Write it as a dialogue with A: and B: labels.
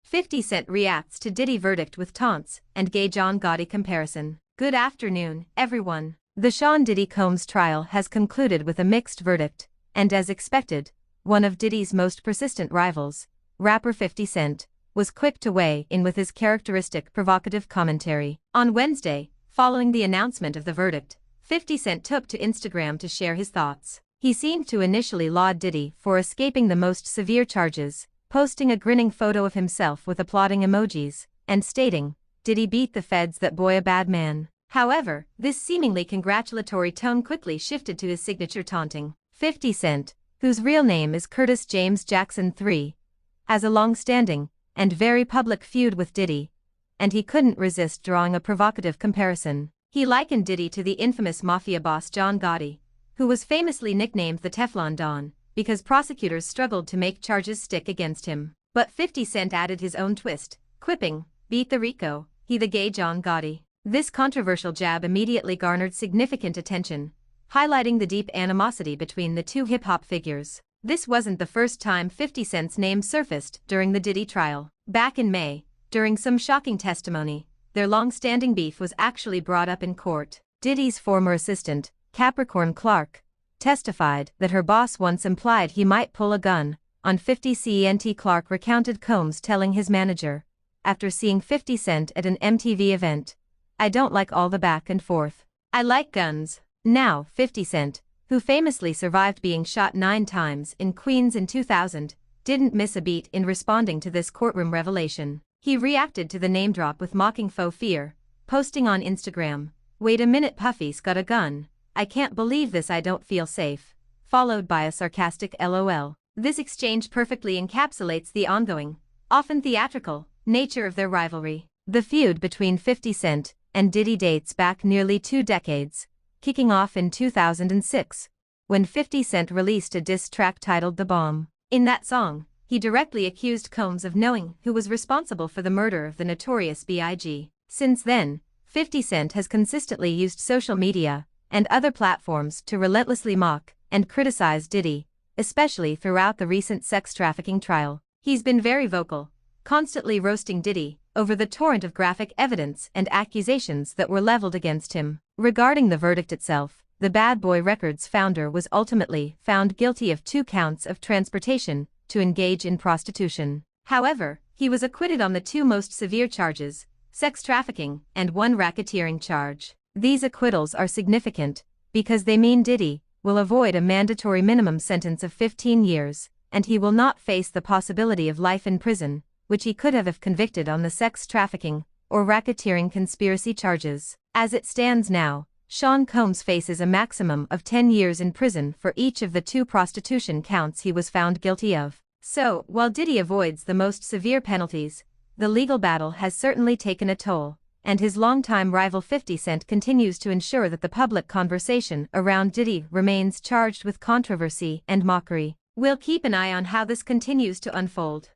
A: 50 Cent reacts to Diddy verdict with taunts and Gay John Gotti comparison. Good afternoon, everyone. The Sean Diddy Combs trial has concluded with a mixed verdict, and as expected, one of Diddy's most persistent rivals, rapper 50 Cent, was quick to weigh in with his characteristic provocative commentary. On Wednesday, following the announcement of the verdict, 50 Cent took to Instagram to share his thoughts. He seemed to initially laud Diddy for escaping the most severe charges, posting a grinning photo of himself with applauding emojis, and stating, "Diddy beat the feds, that boy a bad man." However, this seemingly congratulatory tone quickly shifted to his signature taunting. 50 Cent, whose real name is Curtis James Jackson III, has a long-standing and very public feud with Diddy, and he couldn't resist drawing a provocative comparison. He likened Diddy to the infamous mafia boss John Gotti, who was famously nicknamed the Teflon Don, because prosecutors struggled to make charges stick against him. But 50 Cent added his own twist, quipping, "Beat the Rico, he the Gay John Gotti." This controversial jab immediately garnered significant attention, highlighting the deep animosity between the two hip-hop figures. This wasn't the first time 50 Cent's name surfaced during the Diddy trial. Back in May, during some shocking testimony, their long-standing beef was actually brought up in court. Diddy's former assistant, Capricorn Clark, testified that her boss once implied he might pull a gun on 50 Cent. Clark recounted Combs telling his manager, after seeing 50 Cent at an MTV event, "I don't like all the back and forth. I like guns." Now, 50 Cent, who famously survived being shot 9 times in Queens in 2000, didn't miss a beat in responding to this courtroom revelation. He reacted to the name drop with mocking faux fear, posting on Instagram, "Wait a minute, Puffy's got a gun. I can't believe this, I don't feel safe," followed by a sarcastic LOL. This exchange perfectly encapsulates the ongoing, often theatrical, nature of their rivalry. The feud between 50 Cent and Diddy dates back nearly 2 decades, kicking off in 2006, when 50 Cent released a diss track titled "The Bomb." In that song, he directly accused Combs of knowing who was responsible for the murder of the notorious B.I.G. Since then, 50 Cent has consistently used social media and other platforms to relentlessly mock and criticize Diddy, especially throughout the recent sex trafficking trial. He's been very vocal, constantly roasting Diddy over the torrent of graphic evidence and accusations that were leveled against him. Regarding the verdict itself, the Bad Boy Records founder was ultimately found guilty of 2 counts of transportation to engage in prostitution. However, he was acquitted on the 2 most severe charges, sex trafficking and 1 racketeering charge. These acquittals are significant because they mean Diddy will avoid a mandatory minimum sentence of 15 years, and he will not face the possibility of life in prison, which he could have if convicted on the sex trafficking or racketeering conspiracy charges. As it stands now, Sean Combs faces a maximum of 10 years in prison for each of the 2 prostitution counts he was found guilty of. So, while Diddy avoids the most severe penalties, the legal battle has certainly taken a toll, and his longtime rival 50 Cent continues to ensure that the public conversation around Diddy remains charged with controversy and mockery. We'll keep an eye on how this continues to unfold.